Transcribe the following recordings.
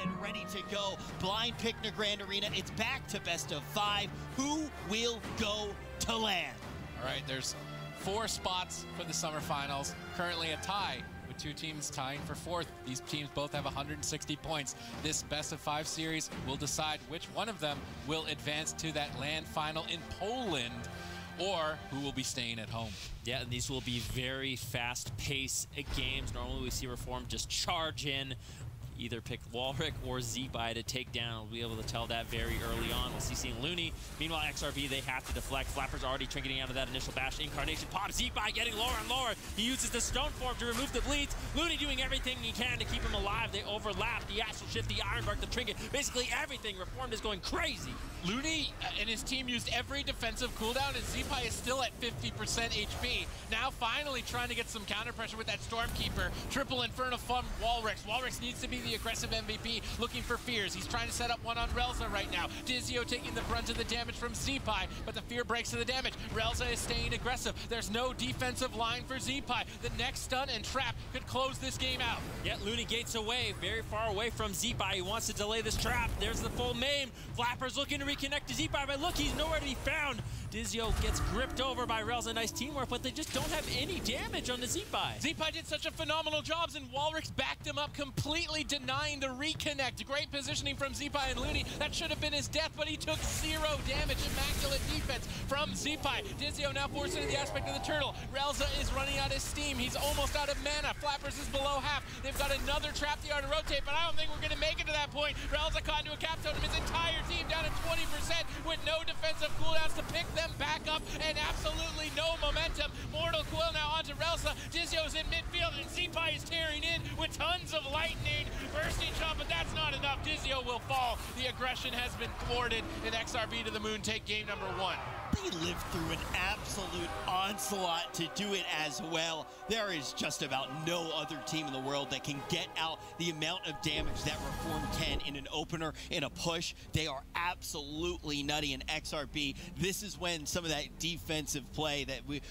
and ready to go. Blind Pickner Grand Arena, it's back to best of 5. Who will go to land? All right, there's 4 spots for the summer finals. Currently a tie with 2 teams tying for 4th. These teams both have 160 points. This best of 5 series will decide which one of them will advance to that land final in Poland, or who will be staying at home. Yeah, and these will be very fast-paced games. Normally we see Reform just charge in, either pick Warlock or Zeepai to take down. We'll be able to tell that very early on. We'll see seeing Looney. Meanwhile, XRB, they have to deflect. Flapper's already trinketing out of that initial bash. Incarnation pop. Zeepai getting lower and lower. He uses the stone form to remove the bleeds. Looney doing everything he can to keep him alive. They overlap. The Astral Shift, the Ironbark, the trinket. Basically everything. Reformed is going crazy. Looney and his team used every defensive cooldown, and Zeepai is still at 50% HP. Now finally trying to get some counter pressure with that Stormkeeper. Triple Inferno from Walrix. Walrix needs to be the aggressive MVP, looking for fears. He's trying to set up one on Relza right now. Dizio taking the brunt of the damage from Zeepai, but the fear breaks to the damage. Relza is staying aggressive. There's no defensive line for Zeepai. The next stun and trap could close this game out. Yeah, Looney gates away, very far away from Zeepai. He wants to delay this trap. There's the full maim. Flapper's looking to reconnect to Zeepai, but look, he's nowhere to be found. Dizio gets gripped over by Relza. Nice teamwork, but they just don't have any damage on the Zeepai. Zeepai did such a phenomenal job, and Walrix backed him up, completely denying the reconnect. Great positioning from Zeepai and Looney. That should have been his death, but he took 0 damage. Immaculate defense from Zeepai. Dizio now forced into the aspect of the turtle. Relza is running out of steam. He's almost out of mana. Flappers is below half. They've got another trap the art to rotate, but I don't think we're going to make it to that point. Relza caught into a cap totem. His entire team down at 20% with no defensive cooldowns to pick them back up, and absolutely no momentum. Mortal Coil now onto Relza. Dizio's in midfield, and Zeepai is tearing in with tons of lightning. Bursting shot, but that's not enough. Dizio will fall. The aggression has been thwarted, and XRB to the moon take game number 1. They lived through an absolute onslaught to do it as well. There is just about no other team in the world that can get out the amount of damage that Reform can in an opener, in a push. They are absolutely nutty. And XRB, this is when some of that defensive play that we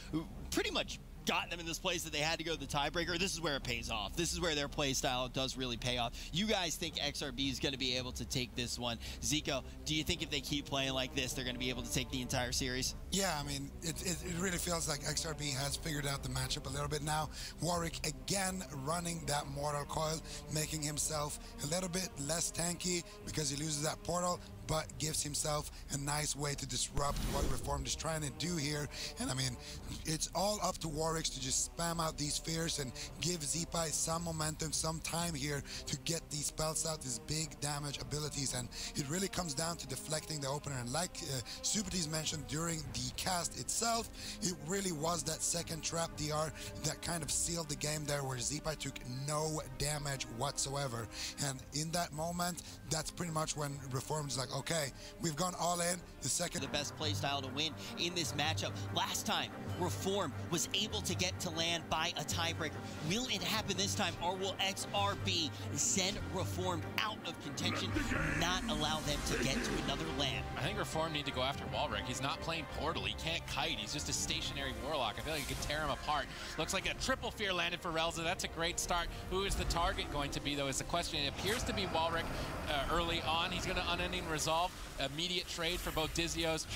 pretty much got them in this place that they had to go to the tiebreaker. This is where it pays off. This is where their play style does really pay off. You guys think XRB is going to be able to take this one? Zico, do you think if they keep playing like this, they're going to be able to take the entire series? Yeah, I mean, it really feels like XRB has figured out the matchup a little bit now. Warwick again running that Mortal Coil, making himself a little bit less tanky because he loses that portal, but gives himself a nice way to disrupt what Reformed is trying to do here. And I mean, it's all up to Warwick to just spam out these fears and give Zeepai some momentum, some time here to get these spells out, these big damage abilities. And it really comes down to deflecting the opener. And like Supatis mentioned during the cast itself, it really was that second trap DR that kind of sealed the game there, where Zeepai took no damage whatsoever. And in that moment, that's pretty much when Reformed is like, okay, we've gone all in. The best play style to win in this matchup. Last time, Reform was able to get to land by a tiebreaker. Will it happen this time, or will XRB send Reform out of contention, not allow them to get to another land? I think Reform need to go after Walrick. He's not playing Portal. He can't kite. He's just a stationary Warlock. I feel like he could tear him apart. Looks like a triple fear landed for Relza. That's a great start. Who is the target going to be, though, is the question. It appears to be Walrick early on. He's going to unending resolve. Immediate trade for both Dizio's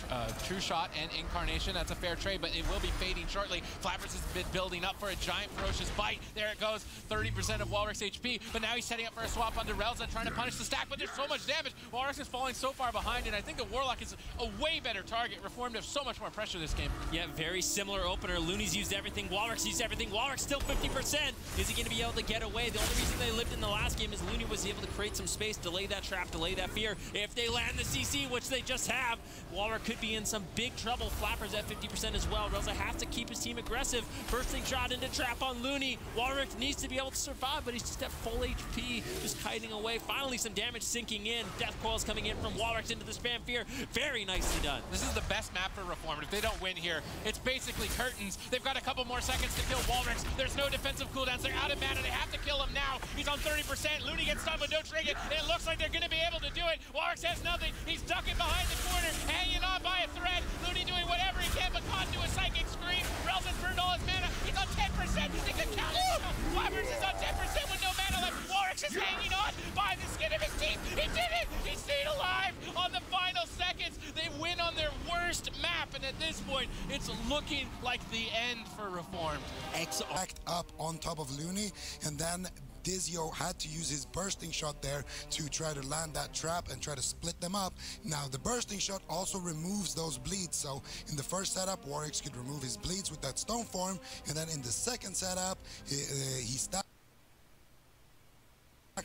True Shot and Incarnation. That's a fair trade, but it will be fading shortly. Flappers has been building up for a giant ferocious bite. There it goes, 30% of Walrick's HP, but now he's setting up for a swap onto Relza, trying to punish the stack, but there's so much damage. Walrick is falling so far behind, and I think the Warlock is a way better target. Reformed have so much more pressure this game. Yeah, very similar opener. Looney's used everything, Walrick's used everything. Walrick's still 50%. Is he going to be able to get away? The only reason they lived in the last game is Looney was able to create some space, delay that trap, delay that fear. If they land the CC, which they just have, Warlock could be in some big trouble. Flappers at 50% as well. Relza has to keep his team aggressive. Bursting shot into trap on Looney. Warwick needs to be able to survive, but he's just at full HP, just kiting away. Finally, some damage sinking in. Death coils coming in from Warwick into the spam fear. Very nicely done. This is the best map for Reformed. If they don't win here, it's basically curtains. They've got a couple more seconds to kill Walrix. There's no defensive cooldowns. They're out of mana. They have to kill him now. He's on 30%. Looney gets stunned with no trinket. It looks like they're going to be able to do it. Warwick has nothing. He's ducking behind the corner, hanging on by a thread. Looney doing whatever he can, but caught into a psychic scream. Relza's burned all his mana. He's on 10%. He can count it. Flappers is on 10% with no mana left. Warwick is hanging on by the skin of his teeth. They did it! He stayed alive on the final seconds. They win on their worst map, and at this point, it's looking like the end for Reformed. Backed up on top of Looney, and then Dizio had to use his bursting shot there to try to land that trap and try to split them up. Now, the bursting shot also removes those bleeds. So in the first setup, Warwick could remove his bleeds with that stone form, and then in the second setup, he stacked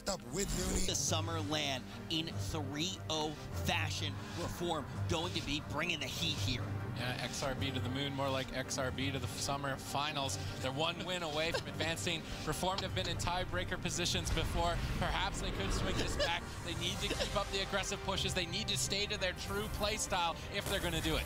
up with Looney. The summer land in 3-0 fashion. Reform going to be bringing the heat here. Yeah, XRB to the moon, more like XRB to the summer finals. They're one win away from advancing. Reformed have been in tiebreaker positions before. Perhaps they could swing this back. They need to keep up the aggressive pushes. They need to stay to their true play style if they're going to do it.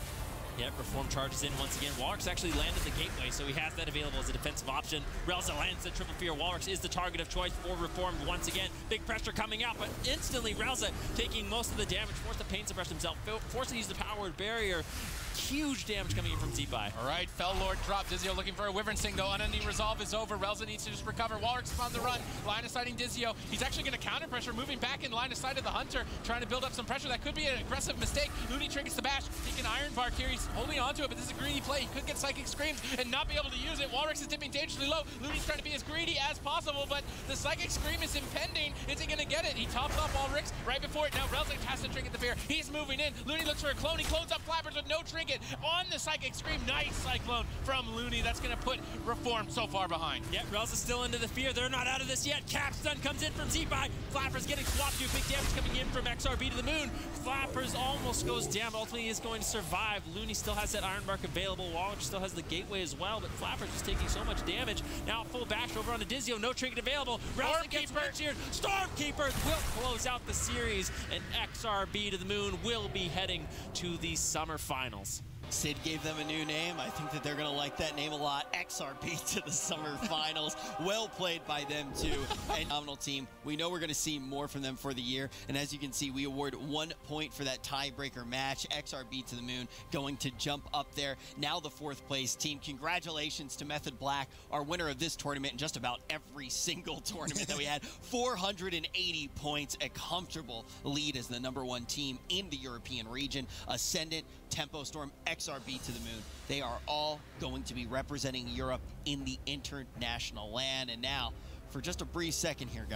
Yep, Reform charges in once again. Walrix actually landed the gateway, so he has that available as a defensive option. Relza lands the triple fear. Walrix is the target of choice for Reform once again. Big pressure coming out, but instantly Relza taking most of the damage, forced to pain suppress himself, forced to use the powered barrier. Huge damage coming in from Zipai. All right, Fell Lord drop. Dizio looking for a Wyvern Sting, though. Unending Resolve is over. Relza needs to just recover. Walrix on the run. Line of sighting Dizio. He's actually going to counter pressure, moving back in line of sight of the Hunter, trying to build up some pressure. That could be an aggressive mistake. Looney triggers the bash. He can Iron Bark here. He's holding onto it, but this is a greedy play. He could get Psychic Screams and not be able to use it. Walrix is dipping dangerously low. Looney's trying to be as greedy as possible, but the Psychic Scream is impending. Is he going to get it? He tops off Walrix right before it. Now Relza has to trinket the fear. He's moving in. Looney looks for a clone. He clones up Flappers with no trinket on the Psychic Scream. Nice Cyclone from Looney. That's going to put Reform so far behind. Yep, Relza's still into the fear. They're not out of this yet. Cap stun comes in from Zipai. Flappers getting swapped to. Big damage coming in from XRB to the moon. Flappers almost goes down. Ultimately is going to survive. Looney still has that Iron Bark available. Warlock still has the gateway as well, but Flappers is taking so much damage. Now full bash over on the Dizio. No trinket available. Relza gets cheered. Stormkeeper will close out the series, and XRB to the moon will be heading to the summer finals. Sid gave them a new name. I think that they're going to like that name a lot. XRB to the summer finals. Well played by them, too. And phenomenal team. We know we're going to see more from them for the year. And as you can see, we award 1 point for that tiebreaker match. XRB to the moon going to jump up there. Now the 4th place team. Congratulations to Method Black, our winner of this tournament and just about every single tournament that we had. 480 points, a comfortable lead as the #1 team in the European region. Ascendant, Tempo Storm, XRB to the moon. They are all going to be representing Europe in the international land. And now, for just a brief second here, guys.